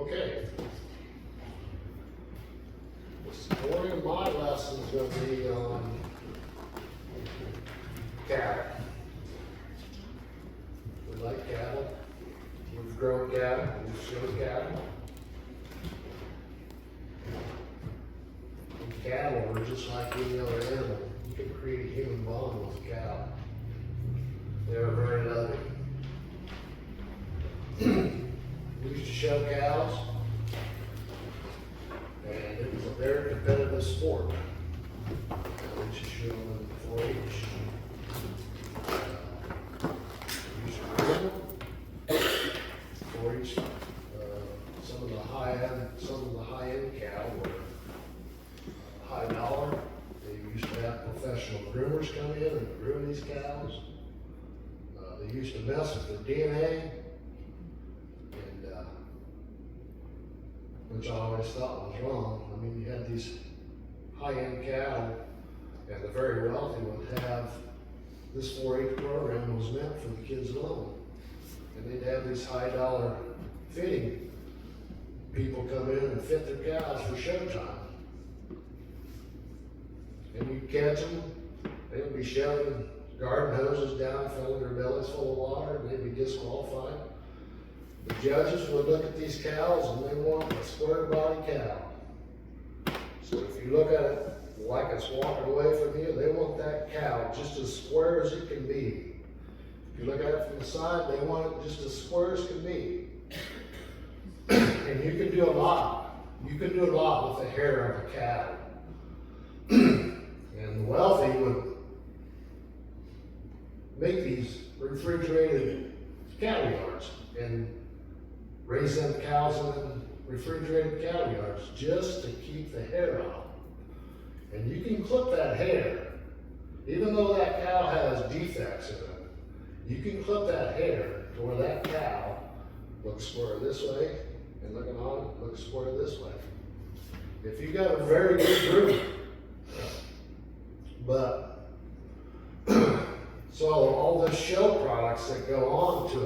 Okay. The story of my lesson is going to be on cattle. We like cattle. We've grown cattle. We've showed cattle. And cattle are just like any other animal. You can create a human bond with a cow. They're very loving. We used to show cows, and it was a very competitive sport. We used to show them 4-H. We used to groom them. 4-H. Some of the high-end cow were high dollar. They used to have professional groomers come in and groom these cows. They used to mess with their DNA. Which I always thought was wrong. I mean, you had these high-end cattle, and the very wealthy would have this 4-H program was meant for the kids alone. And they'd have these high-dollar fitting people come in and fit their cows for showtime. And you'd catch them, they would be shoving garden hoses down, filling their bellies full of water, and they'd be disqualified. The judges would look at these cows and they want a square body cow. So if you look at it like it's walking away from you, they want that cow just as square as it can be. If you look at it from the side, they want it just as square as can be. And you can do a lot. You can do a lot with the hair of a cow. And the wealthy would make these refrigerated cattle yards and raise them cows in refrigerated cattle yards just to keep the hair on. And you can clip that hair, even though that cow has defects in it, you can clip that hair to where that cow looks square this way, and looking on it, looks square this way. If you got a very good groomer, but so all the show products that go on to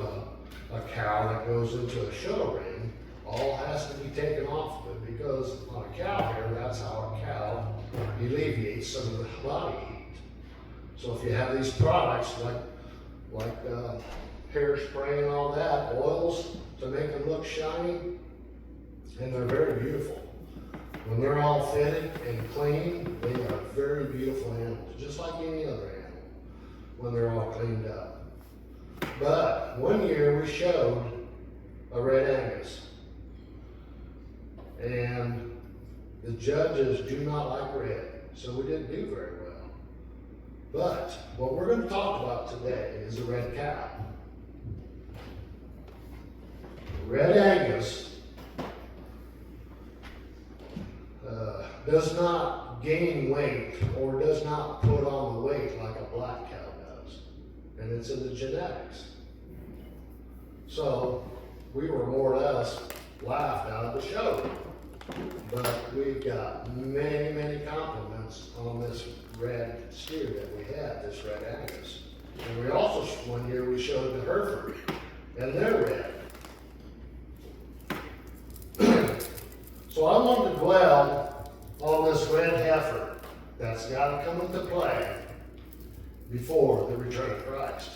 a cow that goes into a show ring all has to be taken off of it, because on a cow hair, that's how a cow alleviates some of the body heat. So if you have these products like hairspray and all that, oils to make them look shiny, and they're very beautiful. When they're all fitted and clean, they are very beautiful animals, just like any other animal, when they're all cleaned up. But one year we showed a red Angus, and the judges do not like red, so we didn't do very well. But what we're going to talk about today is a red cow. Red Angus does not gain weight or does not put on the weight like a black cow does. And it's in the genetics. So we were more or less laughed out of the show. But we've got many, many compliments on this red steer that we had, this red Angus. And we also, one year we showed the Hereford, and they're red. So I want to dwell on this red heifer that's got to come into play before the return of Christ.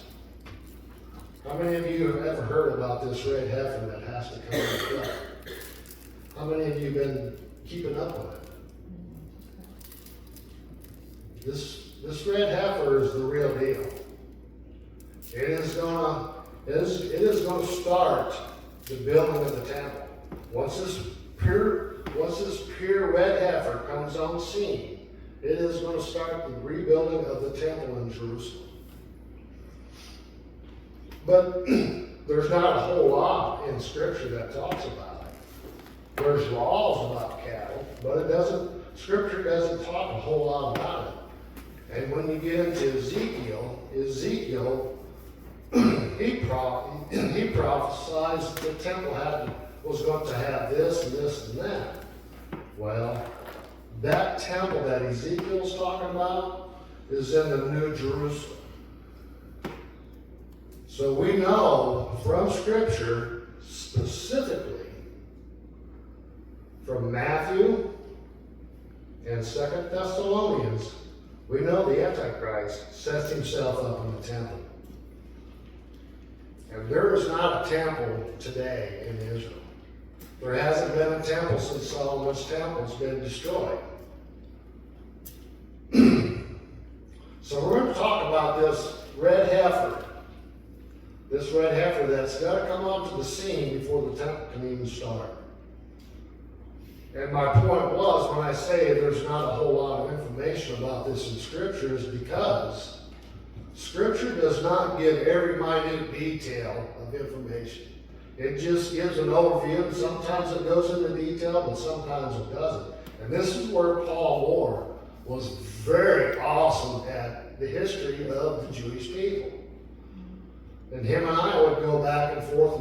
How many of you have ever heard about this red heifer that has to come into play? How many of you have been keeping up with it? This red heifer is the real deal. It is going to start the building of the temple. Once this pure red heifer comes on scene, it is going to start the rebuilding of the temple in Jerusalem. But there's not a whole lot in Scripture that talks about it. There's laws about cattle, but Scripture doesn't talk a whole lot about it. And when you get into Ezekiel, he prophesied the temple was going to have this and this and that. Well, that temple that Ezekiel's talking about is in the New Jerusalem. So we know from Scripture specifically from Matthew and 2 Thessalonians, we know the Antichrist sets himself up in the temple. And there is not a temple today in Israel. There hasn't been a temple since Solomon's temple's been destroyed. So we're going to talk about this red heifer. This red heifer that's got to come onto the scene before the temple can even start. And my point was, when I say there's not a whole lot of information about this in Scripture, is because Scripture does not give every minute detail of information. It just gives an overview, and sometimes it goes into detail, but sometimes it doesn't. And this is where Paul Moore was very awesome at the history of the Jewish people. And him and I would go back and forth,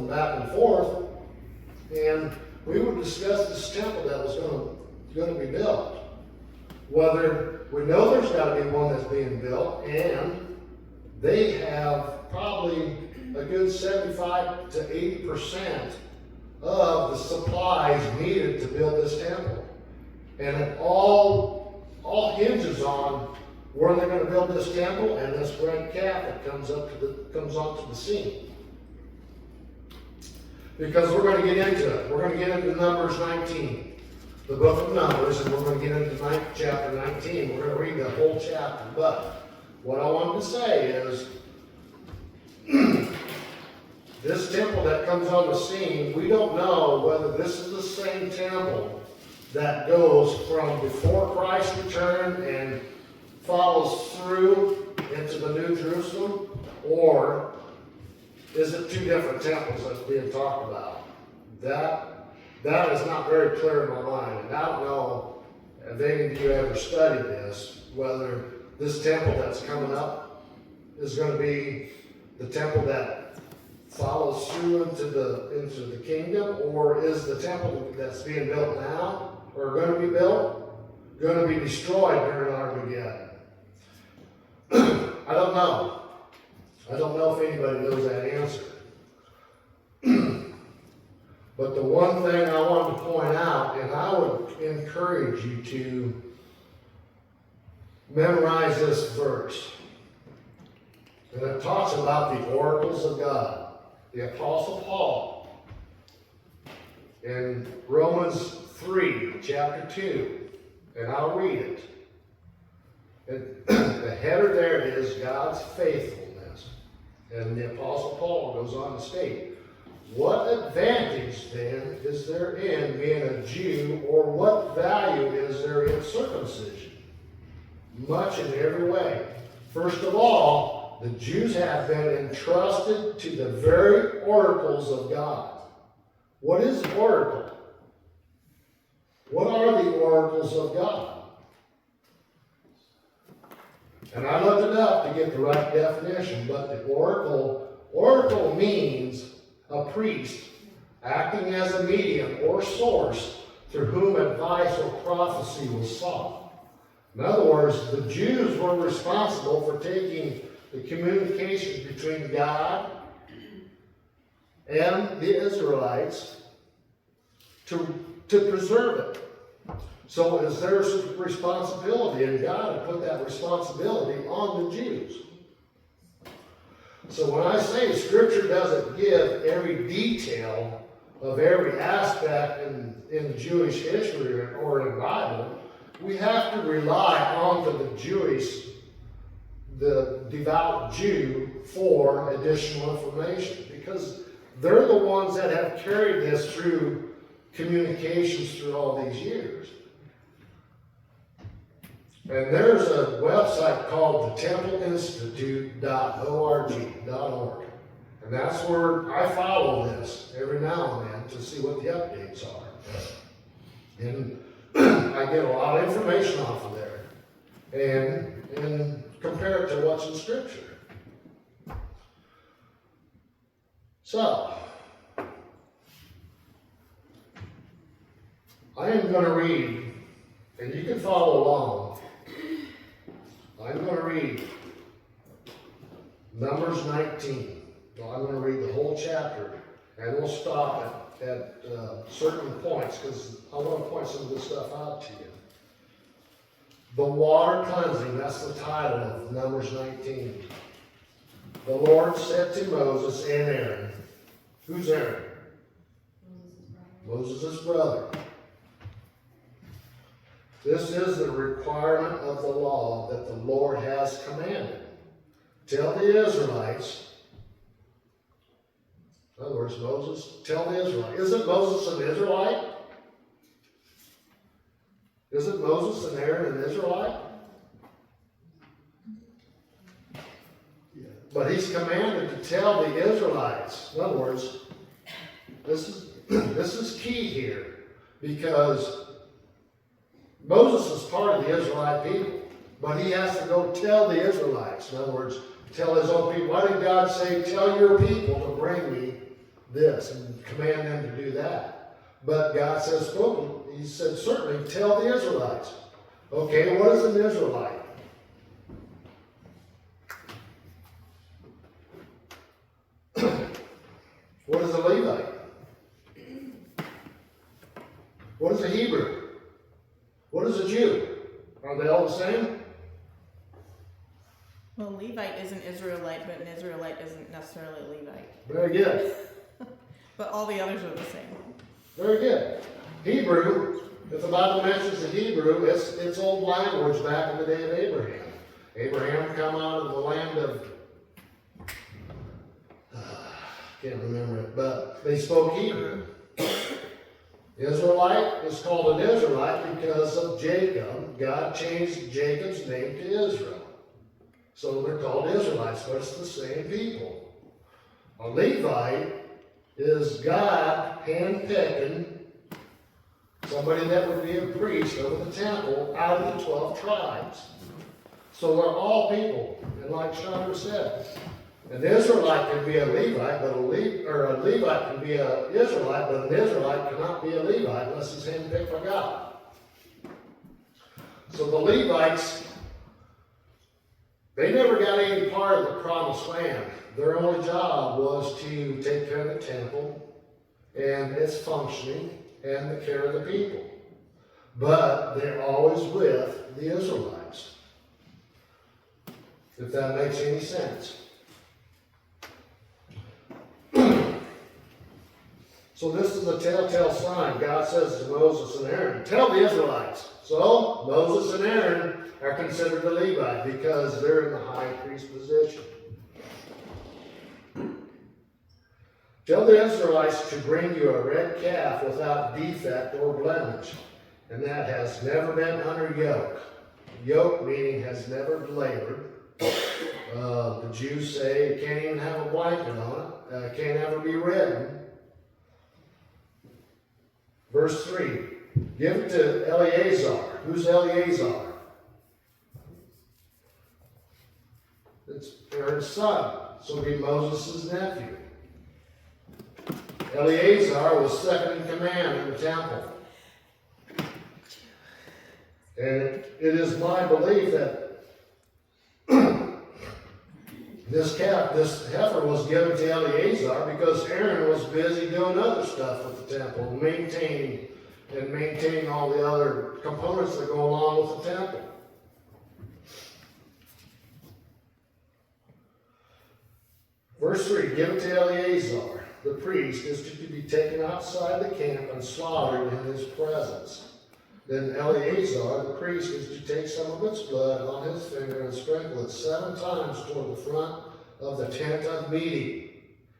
and we would discuss this temple that was going to be built. Whether we know there's got to be one that's being built, and they have probably a good 75 to 80% of the supplies needed to build this temple. And it all hinges on where they're going to build this temple and this red calf that comes onto the scene. Because we're going to get into it. We're going to get into Numbers 19, the book of Numbers, and we're going to get into chapter 19. We're going to read the whole chapter. But what I wanted to say is, this temple that comes on the scene, we don't know whether this is the same temple that goes from before Christ returned and follows through into the New Jerusalem, or is it two different temples that's being talked about? That is not very clear in my mind, and I don't know if any of you ever studied this, whether this temple that's coming up is going to be the temple that follows through into the kingdom, or is the temple that's being built now, or going to be built, going to be destroyed during Armageddon? I don't know. I don't know if anybody knows that answer. But the one thing I wanted to point out, and I would encourage you to memorize this verse. And it talks about the oracles of God. The Apostle Paul, in Romans 3, chapter 2, and I'll read it. And the header there is God's faithfulness. And the Apostle Paul goes on to state, what advantage then is there in being a Jew, or what value is there in circumcision? Much in every way. First of all, the Jews have been entrusted to the very oracles of God. What is an oracle? What are the oracles of God? And I looked it up to get the right definition, but the oracle means a priest acting as a medium or source through whom advice or prophecy was sought. In other words, the Jews were responsible for taking the communication between God and the Israelites to preserve it. So it is their responsibility, and God had put that responsibility on the Jews. So when I say Scripture doesn't give every detail of every aspect in the Jewish history or in the Bible, we have to rely on the devout Jew for additional information, because they're the ones that have carried this through communications through all these years. And there's a website called the TempleInstitute.org. And that's where I follow this every now and then to see what the updates are. And I get a lot of information off of there. And compare it to what's in Scripture. So, I am going to read, and you can follow along. I'm going to read Numbers 19. Well, I'm going to read the whole chapter. And we'll stop at certain points, because I want to point some of this stuff out to you. The water cleansing, that's the title of Numbers 19. The Lord said to Moses and Aaron. Who's Aaron? Moses' brother. This is the requirement of the law that the Lord has commanded. Tell the Israelites, in other words, Moses, tell the Israelites. Isn't Moses an Israelite? Isn't Moses and Aaron an Israelite? Yeah. But he's commanded to tell the Israelites. In other words, this is key here, because Moses is part of the Israelite people, but he has to go tell the Israelites. In other words, tell his own people. Why did God say, tell your people to bring me this, and command them to do that? But God says, he said, certainly tell the Israelites. Okay, what is an Israelite? What is a Levite? What is a Hebrew? What is a Jew? Are they all the same? Well, Levite is an Israelite, but an Israelite isn't necessarily a Levite. Very good. But all the others are the same. Very good. Hebrew, if the Bible mentions the Hebrew, it's old language back in the day of Abraham. Abraham come out of the land of, can't remember it, but they spoke Hebrew. Israelite is called an Israelite because of Jacob. God changed Jacob's name to Israel. So they're called Israelites, but it's the same people. A Levite is God hand-picking somebody that would be a priest over the temple out of the 12 tribes. So they're all people. And like Chondra said, an Israelite can be a Levite, but a Levite can be an Israelite, but an Israelite cannot be a Levite unless he's handpicked by God. So the Levites, they never got any part of the promised land. Their only job was to take care of the temple and its functioning and the care of the people. But they're always with the Israelites, if that makes any sense. So this is a telltale sign. God says to Moses and Aaron, tell the Israelites. So Moses and Aaron are considered a Levite because they're in the high priest position. Tell the Israelites to bring you a red calf without defect or blemish, and that has never been under yoke. Yoke meaning has never labored. The Jews say it can't even have a blanket on it. Can't ever be ridden. Verse 3, give it to Eleazar. Who's Eleazar? It's Aaron's son, so it'll be Moses' nephew. Eleazar was second in command in the temple. And it is my belief that this heifer was given to Eleazar because Aaron was busy doing other stuff with the temple, maintaining all the other components that go along with the temple. Verse 3, give it to Eleazar. The priest is to be taken outside the camp and slaughtered in his presence. Then Eleazar, the priest, is to take some of its blood on his finger and sprinkle it 7 times toward the front of the tent of meeting.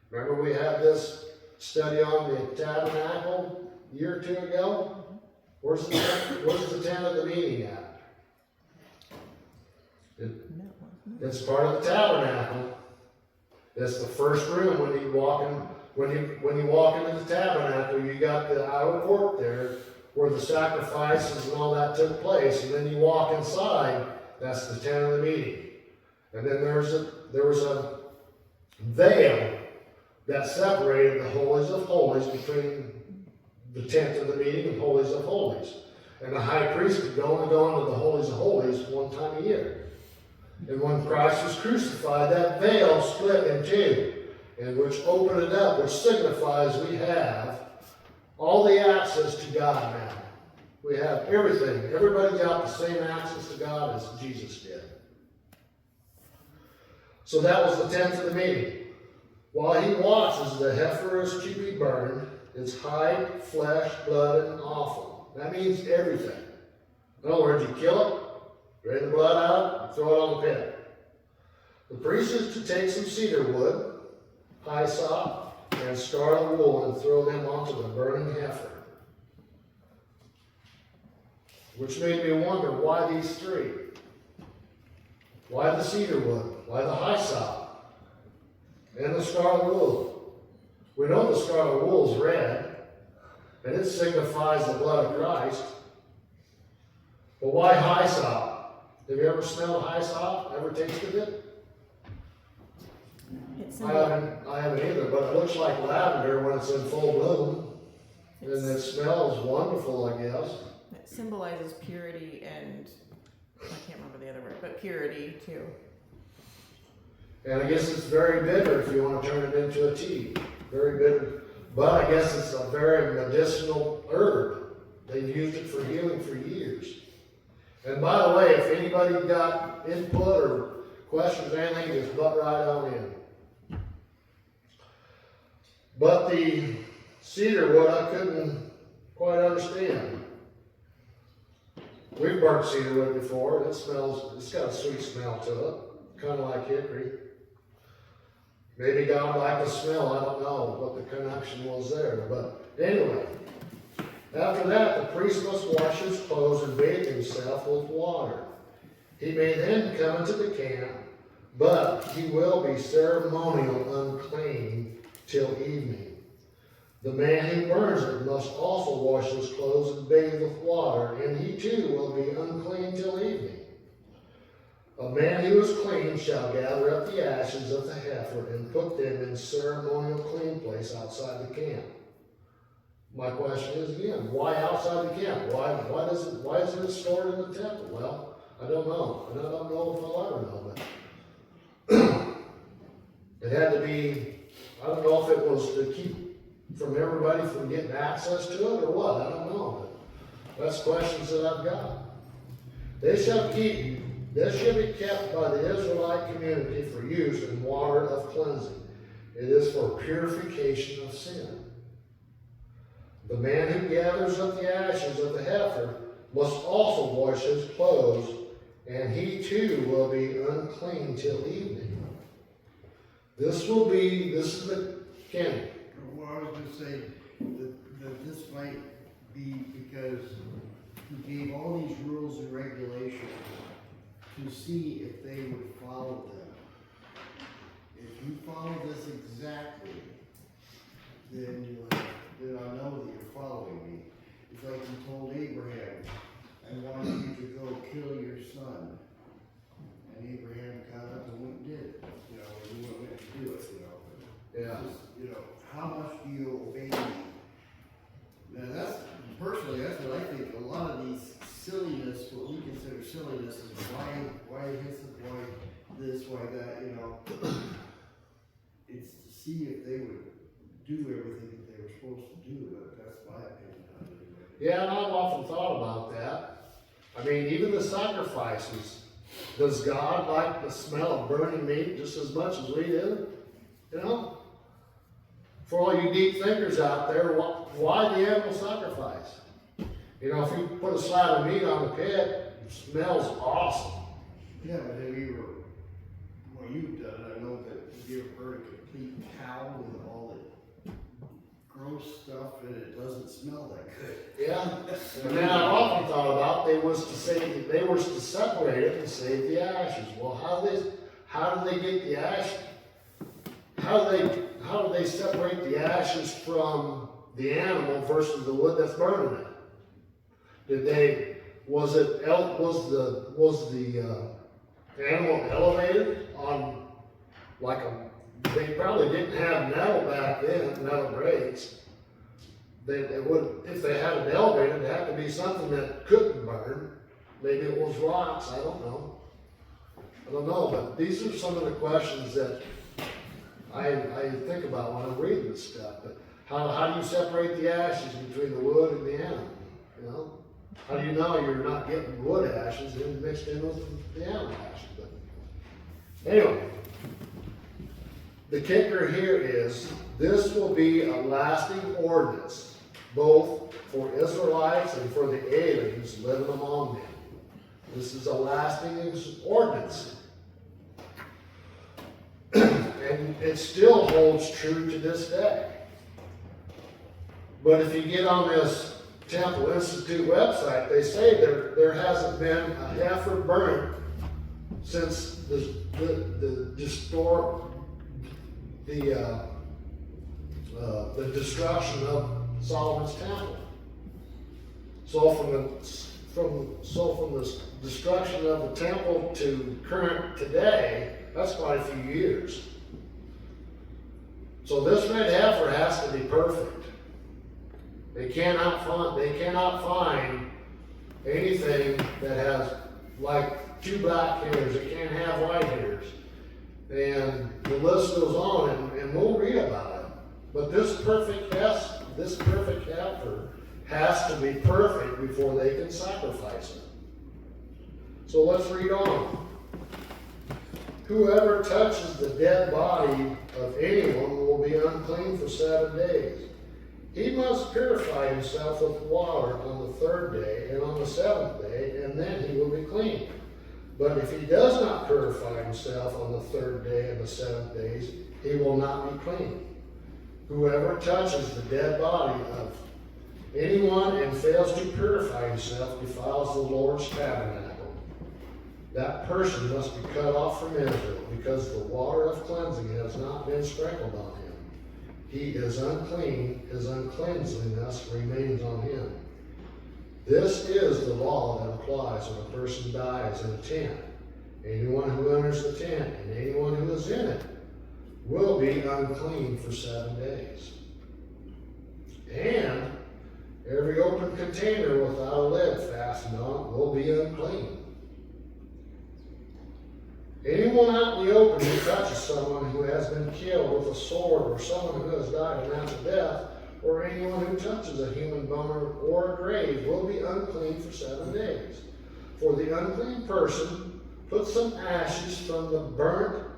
Remember we had this study on the tabernacle a year or 2 ago? Where's the tent of the meeting at? It's part of the tabernacle. It's the first room when you walk into the tabernacle. You got the outer court there where the sacrifices and all that took place, and then you walk inside. That's the tent of the meeting. And then there was a veil that separated the holies of holies between the tent of the meeting and holies of holies. And the high priest could only go into the holies of holies one time a year. And when Christ was crucified, that veil split in two. and which open it up, which signifies we have all the access to God now. We have everything. Everybody got the same access to God as Jesus did. So that was the tenth of the meeting. While he watches, the heifer is to be burned, its hide, flesh, blood, and offal. That means everything. In other words, you kill it, drain the blood out, and throw it on the pit. The priest is to take some cedar wood, hyssop, and scarlet wool and throw them onto the burning heifer. Which made me wonder, why these three? Why the cedar wood? Why the hyssop? And the scarlet wool? We know the scarlet wool is red, and it signifies the blood of Christ. But why hyssop? Have you ever smelled hyssop? Ever tasted it? I haven't either, but it looks like lavender when it's in full bloom. And it smells wonderful, I guess. It symbolizes purity and, I can't remember the other word, but purity too. And I guess it's very bitter if you want to turn it into a tea. Very bitter. But I guess it's a very medicinal herb. They've used it for healing for years. And by the way, if anybody got input or questions or anything, just butt right on in. But the cedar wood I couldn't quite understand. We've burnt cedar wood before. It smells, it's got a sweet smell to it, kind of like hickory. Maybe God liked the smell, I don't know what the connection was there. But anyway, after that, the priest must wash his clothes and bathe himself with water. He may then come into the camp, but he will be ceremonial unclean till evening. The man who burns it must also wash his clothes and bathe with water, and he too will be unclean till evening. A man who is clean shall gather up the ashes of the heifer and put them in ceremonial clean place outside the camp. My question is again, why outside the camp? Why isn't it stored in the temple? Well, I don't know. And I don't know if I'll ever know, but it had to be, I don't know if it was to keep from everybody from getting access to it or what, I don't know. But that's questions that I've got. This shall be kept by the Israelite community for use in water of cleansing. It is for purification of sin. The man who gathers up the ashes of the heifer must also wash his clothes, and he too will be unclean till evening. This is the Ken. Well, I was going to say that this might be because he gave all these rules and regulations to see if they would follow them. If you follow this exactly, then I know that you're following me. It's like he told Abraham, I want you to go kill your son. And Abraham got up and went and did it. He went to do it, Yeah. Just, how much do you obey me? Now that's what I think. A lot of these silliness, what we consider silliness, is why this, why this, why that, It's to see if they would do everything that they were supposed to do, but that's my opinion on it. Yeah, and I've often thought about that. I mean, even the sacrifices. Does God like the smell of burning meat just as much as we do? For all you deep thinkers out there, why the animal sacrifice? If you put a slab of meat on the pit, it smells awesome. Yeah, but have you ever, you've done it, I know that, have you ever heard a complete cow with all the gross stuff and it doesn't smell that good? Yeah, and then I've often thought about they was to separate it and save the ashes. Well, how do they get the ash? How do they separate the ashes from the animal versus the wood that's burning it? Was the animal elevated on they probably didn't have metal back then, metal grates. If they had it elevated, it'd have to be something that couldn't burn. Maybe it was rocks, I don't know. But these are some of the questions that I think about when I'm reading this stuff, but how do you separate the ashes between the wood and the animal, you know? How do you know you're not getting wood ashes and mixed in with the animal ashes? But anyway, the kicker here is this will be a lasting ordinance, both for Israelites and for the aliens living among them. This is a lasting ordinance. And it still holds true to this day. But if you get on this Temple Institute website, they say there hasn't been a heifer burnt since the destruction of Solomon's temple. So from the destruction of the temple to current today, that's quite a few years. So this red heifer has to be perfect. They cannot find anything that has like 2 black hairs. It can't have white hairs. And the list goes on, and we'll read about it. But this perfect heifer has to be perfect before they can sacrifice it. So let's read on. Whoever touches the dead body of anyone will be unclean for 7 days. He must purify himself with water on the 3rd day and on the 7th day, and then he will be clean. But if he does not purify himself on the 3rd day and the 7th days, he will not be clean. Whoever touches the dead body of anyone and fails to purify himself defiles the Lord's tabernacle. That person must be cut off from Israel, because the water of cleansing has not been sprinkled on him. He is unclean, his uncleanliness remains on him. This is the law that applies when a person dies in a tent. Anyone who enters the tent and anyone who is in it will be unclean for 7 days. And every open container without a lid fastened on will be unclean. Anyone out in the open who touches someone who has been killed with a sword, or someone who has died a natural death, or anyone who touches a human bone or a grave will be unclean for 7 days. For the unclean person, put some ashes from the burnt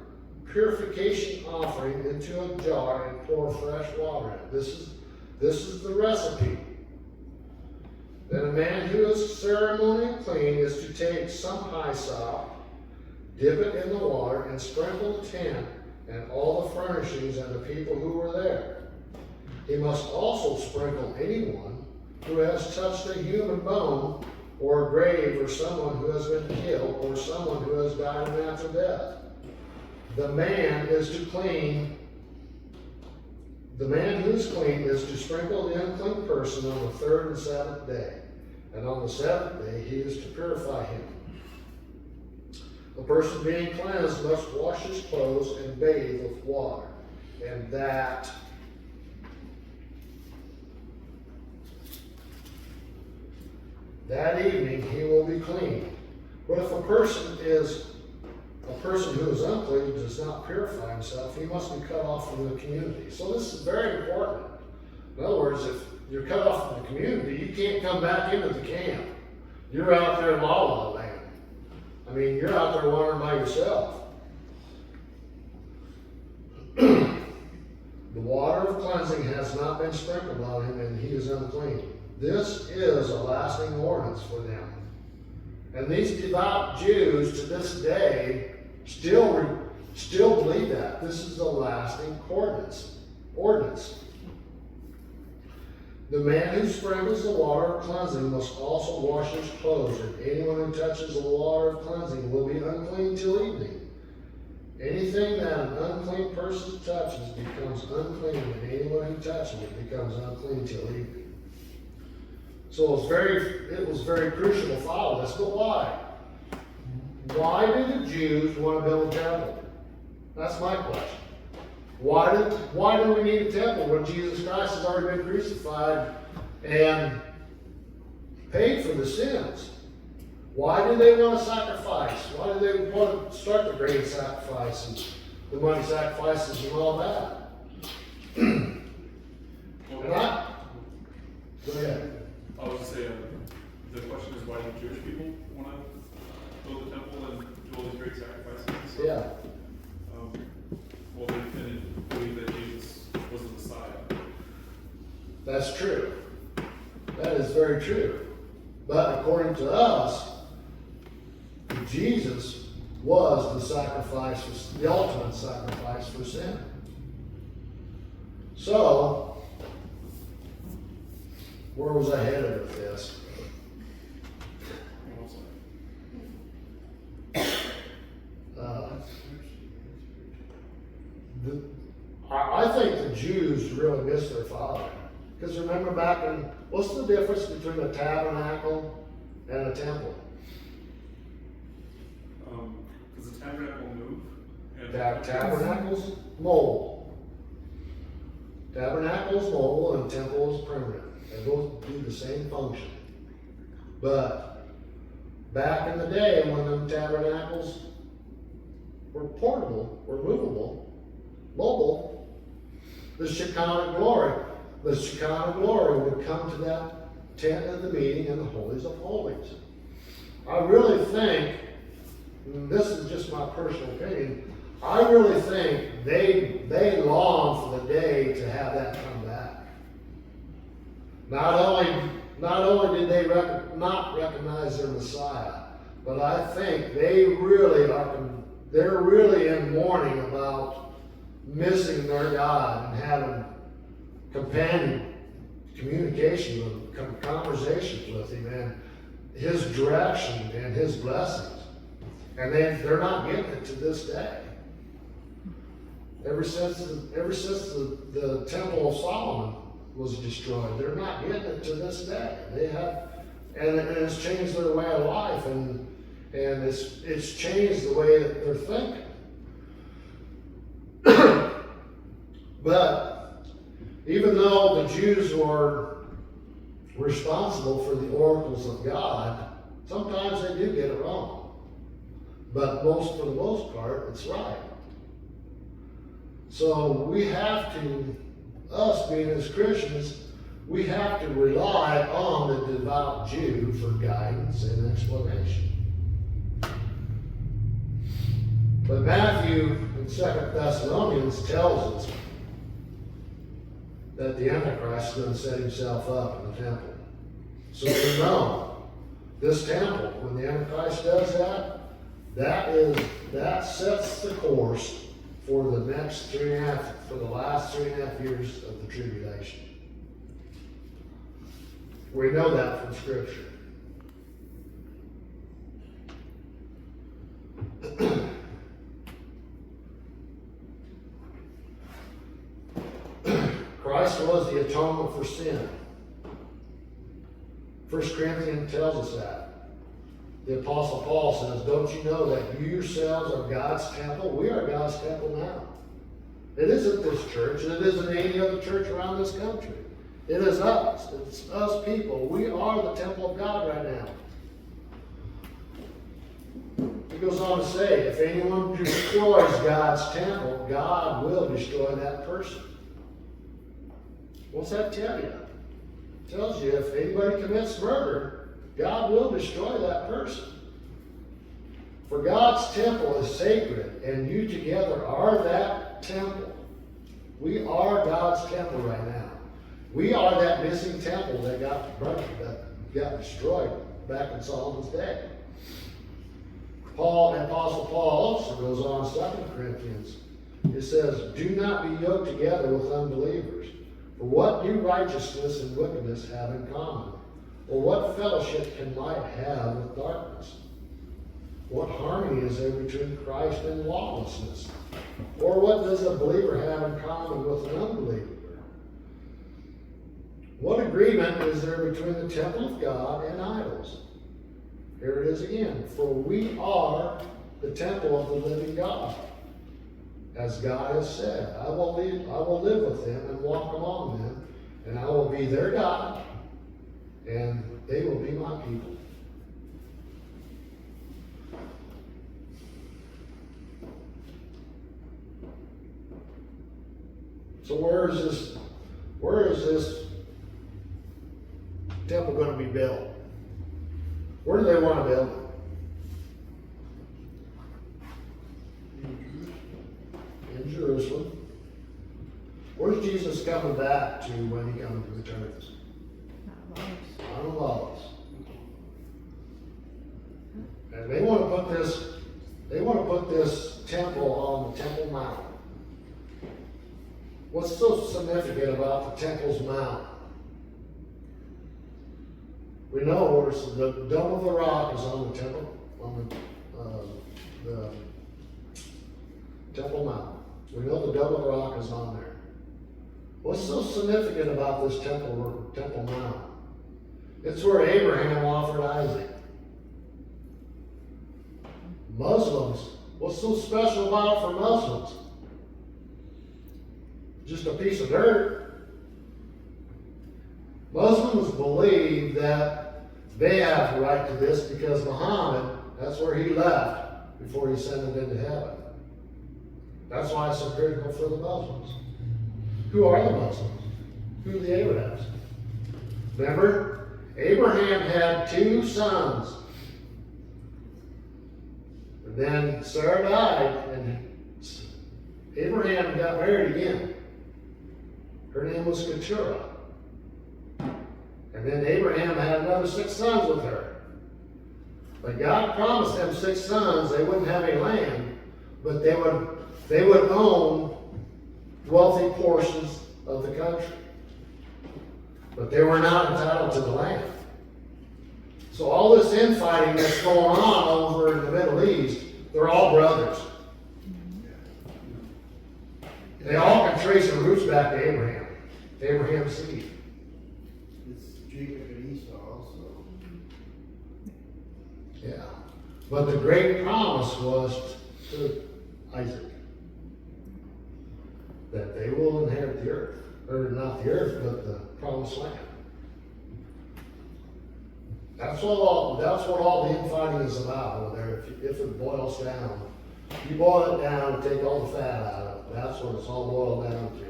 purification offering into a jar and pour fresh water in it. This is the recipe. Then a man who is ceremonially clean is to take some hyssop, dip it in the water, and sprinkle the tent and all the furnishings and the people who were there. He must also sprinkle anyone who has touched a human bone or a grave, or someone who has been killed, or someone who has died a natural death. The man who is clean is to sprinkle the unclean person on the 3rd and 7th day. And on the 7th day he is to purify him. The person being cleansed must wash his clothes and bathe with water. And that evening he will be clean. But if a person who is unclean does not purify himself, he must be cut off from the community. So this is very important. In other words, if you're cut off from the community, you can't come back into the camp. You're out there in La La Land. I mean, you're out there wandering by yourself. The water of cleansing has not been sprinkled on him, and he is unclean. This is a lasting ordinance for them. And these devout Jews to this day still believe that. This is a lasting ordinance. The man who sprinkles the water of cleansing must also wash his clothes, and anyone who touches the water of cleansing will be unclean till evening. Anything that an unclean person touches becomes unclean, and anyone who touches it becomes unclean till evening. So it was very crucial to follow this, but why? Why did the Jews want to build a temple? That's my question. Why do we need a temple when Jesus Christ has already been crucified and paid for the sins? Why do they want to sacrifice? Why do they want to start the grain sacrifice and the money sacrifices and all that. And go ahead. I was just saying, the question is why do Jewish people want to build the temple and do all these great sacrifices and stuff? Yeah, Well, they didn't believe that Jesus was the Messiah. that's true. That is very true. But according to us, Jesus was the sacrifice, the ultimate sacrifice for sin. So, where was I headed with this? I think the Jews really missed their father. Because remember back in, what's the difference between a tabernacle and a temple? Does the tabernacle move? And Tabernacle's mobile. Tabernacle's mobile and temple is permanent. They both do the same function. But back in the day when them tabernacles were portable, were movable, mobile, the Shekinah glory would come to that tent of the meeting in the holies of holies. I really think, and this is just my personal opinion, I really think they long for the day to have that come back. Not only did they not recognize their Messiah, but I think they're really in mourning about missing their God and having communication with him, conversations with him, and his direction and his blessings. And they're not getting it to this day. Ever since the Temple of Solomon was destroyed, they're not getting it to this day. They have, and it's changed their way of life, and it's changed the way that they're thinking. But even though the Jews were responsible for the oracles of God, sometimes they do get it wrong. But for the most part, it's right. So we have to, us being as Christians, we have to rely on the devout Jew for guidance and explanation. But Matthew in 2 Thessalonians tells us that the Antichrist is going to set himself up in the temple. So we know this temple, when the Antichrist does that, that sets the course for the last 3.5 years of the tribulation. We know that from Scripture. Christ was the atonement for sin. 1 Corinthians tells us that. The Apostle Paul says, don't you know that you yourselves are God's temple? We are God's temple now. It isn't this church, and it isn't any other church around this country. It is us. It's us people. We are the temple of God right now. He goes on to say, if anyone destroys God's temple, God will destroy that person. What's that tell you? It tells you if anybody commits murder, God will destroy that person. For God's temple is sacred, and you together are that temple. We are God's temple right now. We are that missing temple that got destroyed back in Solomon's day. Apostle Paul also goes on in 2 Corinthians. It says, do not be yoked together with unbelievers. For what do righteousness and wickedness have in common? Or what fellowship can light have with darkness? What harmony is there between Christ and lawlessness? Or what does a believer have in common with an unbeliever? What agreement is there between the temple of God and idols? Here it is again. For we are the temple of the living God. As God has said, I will live with them and walk among them, and I will be their God, and they will be my people. So where is this temple going to be built? Where do they want to build it? In Jerusalem. Where's Jesus coming back to when he comes to returns? On the Olives. And they want to put this temple on the Temple Mount. What's so significant about the Temple's Mount? We know where the dome of the rock is on the temple, on the Temple Mount. We know the dome of the rock is on there. What's so significant about this Temple Mount? It's where Abraham offered Isaac. Muslims, what's so special about it for Muslims? Just a piece of dirt. Muslims believe that they have the right to this because Muhammad, that's where he left before he ascended into heaven. That's why it's so critical for the Muslims. Who are the Muslims? Who are the Abrahams? Remember, Abraham had 2 sons. And then Sarah died, and Abraham got married again. Her name was Keturah. And then Abraham had another 6 sons with her. But God promised them 6 sons. They wouldn't have any land, but they would own wealthy portions of the country. But they were not entitled to the land. So all this infighting that's going on over in the Middle East, they're all brothers. They all can trace their roots back to Abraham, Abraham's seed. It's Jacob and Esau also. Yeah. But the great promise was to Isaac that they will inherit the earth. Or not the earth, but the promised land. That's what all the infighting is about over there. If it boils down, you boil it down and take all the fat out of it. That's what it's all boiled down to.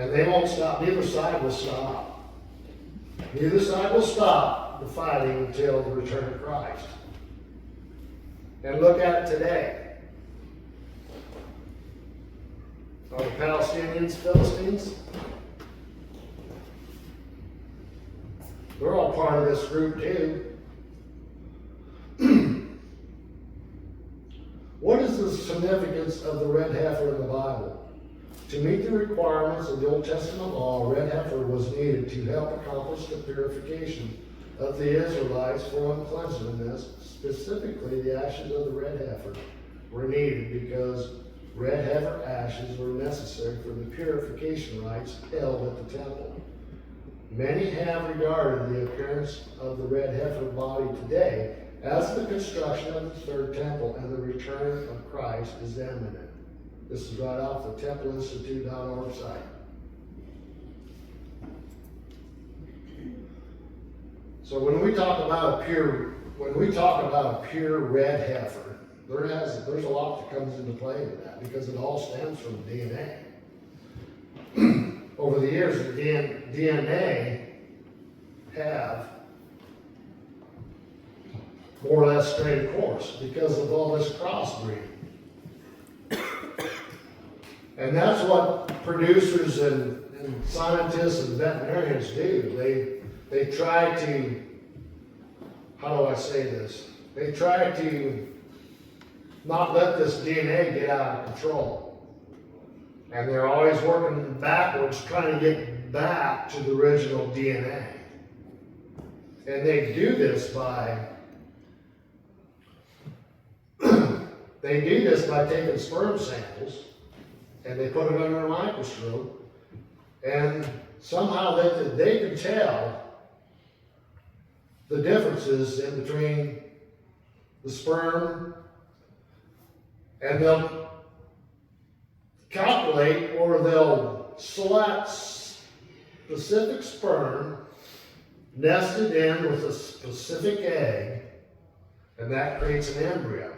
And they won't stop. Neither side will stop. Neither side will stop the fighting until the return of Christ. And look at it today. Are the Palestinians Philistines? They're all part of this group too. What is the significance of the red heifer in the Bible? To meet the requirements of the Old Testament law, a red heifer was needed to help accomplish the purification of the Israelites for uncleanness. Specifically, the ashes of the red heifer were needed because red heifer ashes were necessary for the purification rites held at the temple. Many have regarded the appearance of the red heifer body today as the construction of the third temple and the return of Christ is imminent. This is right off the templeinstitute.org site. So when we talk about a pure red heifer, there's a lot that comes into play with that because it all stems from DNA. Over the years, the DNA have more or less strayed a course because of all this crossbreeding. And that's what producers and scientists and veterinarians do. They try to, how do I say this? They try to not let this DNA get out of control. And they're always working backwards, trying to get back to the original DNA. And they do this by taking sperm samples and they put it under a microscope, and somehow they can tell the differences in between the sperm, and they'll calculate or they'll select specific sperm nested in with a specific egg, and that creates an embryo.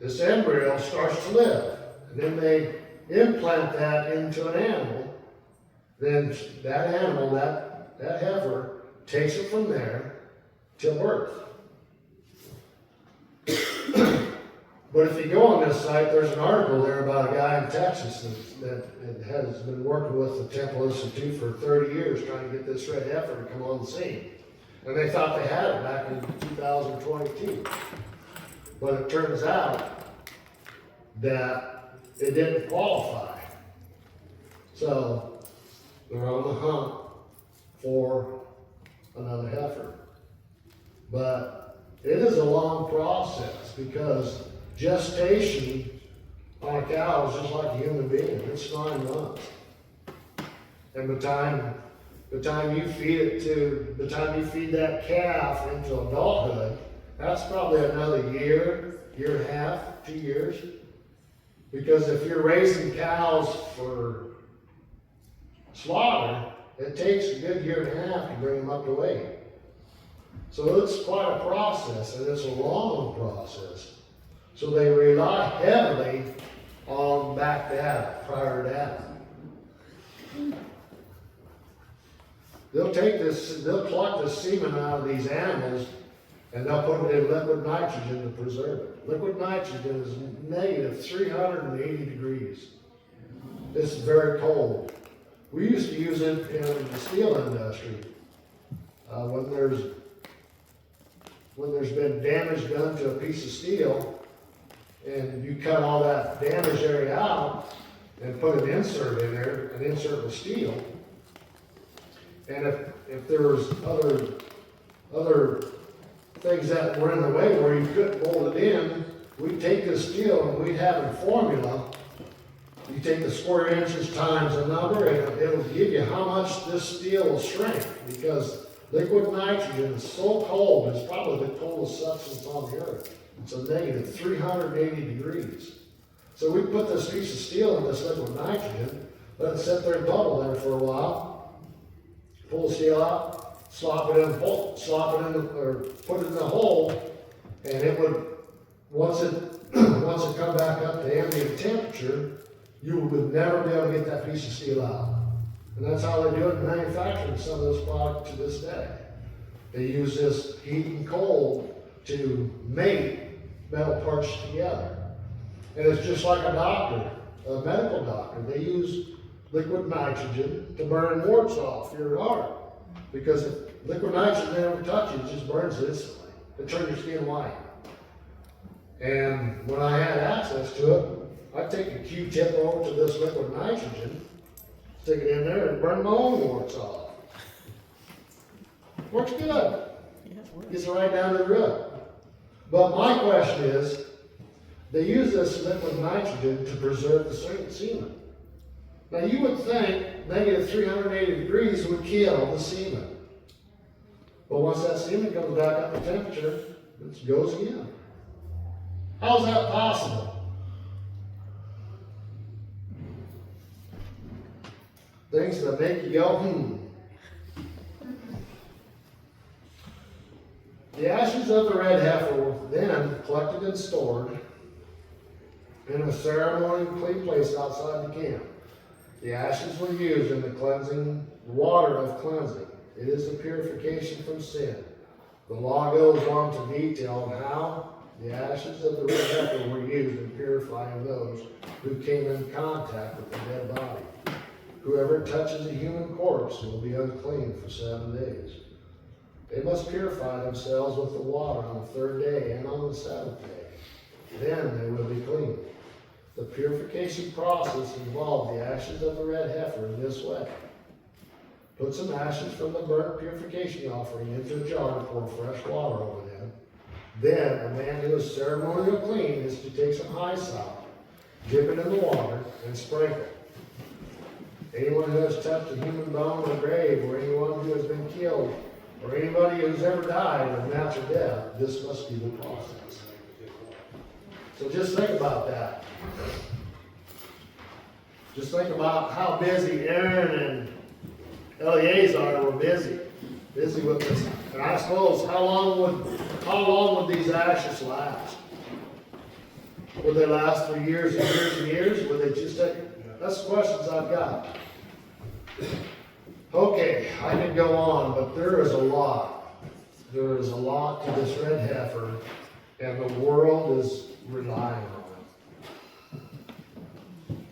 this embryo starts to live. And then they implant that into an animal. Then that animal, that heifer, takes it from there till birth. But if you go on this site, there's an article there about a guy in Texas that has been working with the Temple Institute for 30 years trying to get this red heifer to come on the scene. And they thought they had it back in 2022. But it turns out that it didn't qualify. So they're on the hunt for another heifer. But it is a long process because gestation on a cow is just like a human being. It's 9 months. And the time you feed that calf into adulthood, that's probably another year and a half, 2 years. Because if you're raising cows for slaughter, it takes a good year and a half to bring them up to weight. So it's quite a process, and it's a long process. So they rely heavily on back data, prior data. They'll pluck the semen out of these animals and they'll put it in liquid nitrogen to preserve it. Liquid nitrogen is negative 380 degrees. It's very cold. We used to use it in the steel industry. When there's been damage done to a piece of steel, and you cut all that damaged area out and put an insert in there, an insert with steel. And if there was other things that were in the way where you couldn't mold it in, we'd take the steel and we'd have a formula. You take the square inches times a number, and it'll give you how much this steel will shrink, because liquid nitrogen is so cold, it's probably the coldest substance on the earth. It's a negative 380 degrees. So we put this piece of steel in this liquid nitrogen, let it sit there and bubble there for a while, pull the steel out, slop it in, or put it in the hole, and it would, once it come back up to ambient temperature, you would never be able to get that piece of steel out. And that's how they do it in manufacturing some of this product to this day. They use this heat and cold to mate metal parts together. And it's just like a doctor, a medical doctor. They use liquid nitrogen to burn warts off your heart. Because if liquid nitrogen never touches you, it just burns instantly. It turns your skin white. And when I had access to it, I'd take a Q-tip over to this liquid nitrogen, stick it in there, and burn my own warts off. Works good. Yeah, it works. Gets right down to the root. But my question is, they use this liquid nitrogen to preserve the semen. Now you would think negative 380 degrees would kill the semen. But once that semen comes back up to temperature, it goes again. How is that possible? Things that make you go, The ashes of the red heifer were then collected and stored in a ceremonial clean place outside the camp. The ashes were used in the cleansing, water of cleansing. It is the purification from sin. The law goes on to detail how the ashes of the red heifer were used in purifying those who came in contact with the dead body. Whoever touches a human corpse will be unclean for 7 days. They must purify themselves with the water on the 3rd day and on the 7th day. Then they will be clean. The purification process involved the ashes of the red heifer in this way. Put some ashes from the burnt purification offering into a jar and pour fresh water over them. Then a man who is ceremonially clean is to take some hyssop, dip it in the water, and sprinkle. Anyone who has touched a human bone in a grave, or anyone who has been killed, or anybody who's ever died of natural death, this must be the process. So just think about that. Just think about how busy Aaron and Eleazar were busy with this. And I suppose how long would these ashes last? Will they last for years and years and years? Will they just take, that's the questions I've got. Okay, I can go on, but there is a lot. There is a lot to this red heifer, and the world is relying on it.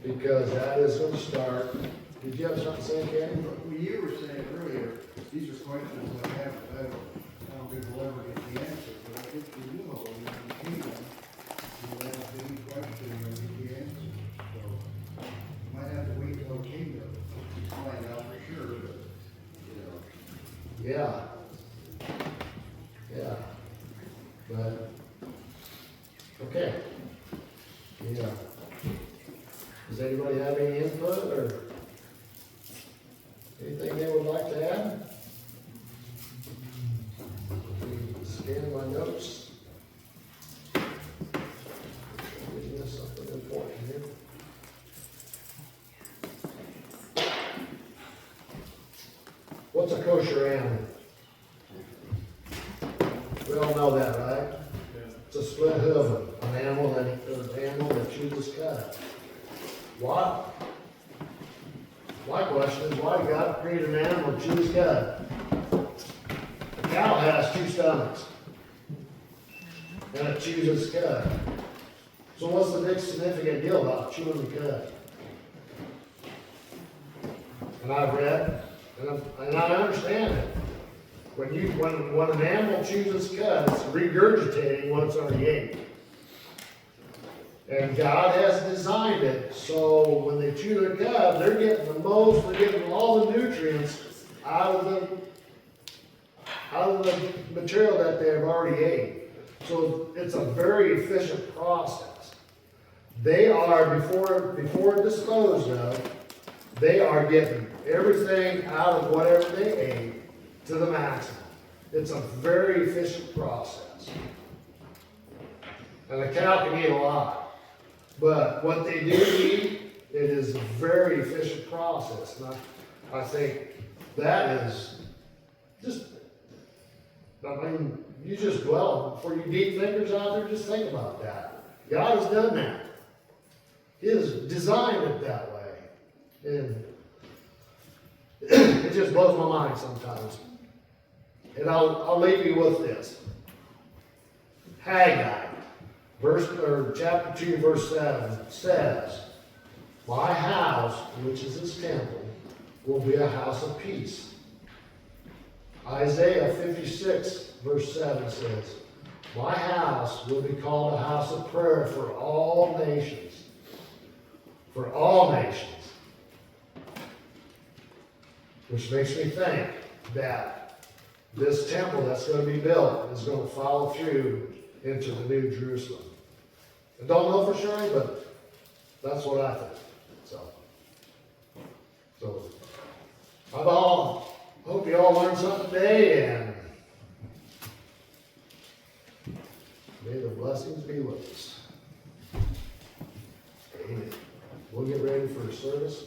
Because that is going to start. Did you have something to say, Karen? Well, you were saying earlier, these are questions I don't think we'll ever get the answer, but I think you will, when you see them, you'll have any question and you'll get the answer. So, you might have to wait till kingdom to find out for sure, but, you know. Yeah. Yeah. But, okay. Yeah. Does anybody have any input or anything they would like to add? Scan my notes. Isn't this something important here? What's a kosher animal? We all know that, right? It's a split hoof, an animal that chooses cud. Why? My question is, why did God create an animal to choose cud? A cow has two stomachs, and it chooses cud. So what's the big significant deal about chewing the cud? And I've read, and I understand it. When an animal chooses cud, it's regurgitating what it's already ate. And God has designed it so when they chew the cud, they're getting they're getting all the nutrients out of the material that they've already ate. So it's a very efficient process. They are, before disposed of, they are getting everything out of whatever they ate to the maximum. It's a very efficient process. And a cow can eat a lot. But what they do eat, it is a very efficient process. And I think that is just, I mean, you just dwell, before you deep thinkers out there, just think about that. God has done that. He has designed it that way. And it just blows my mind sometimes. And I'll leave you with this. Haggai. Chapter 2, verse 7 says, my house, which is his temple, will be a house of peace. Isaiah 56, verse 7 says, my house will be called a house of prayer for all nations. For all nations. Which makes me think that this temple that's going to be built is going to follow through into the New Jerusalem. I don't know for sure, but that's what I think. So I hope you all learned something today, and may the blessings be with us. Amen. We'll get ready for the service.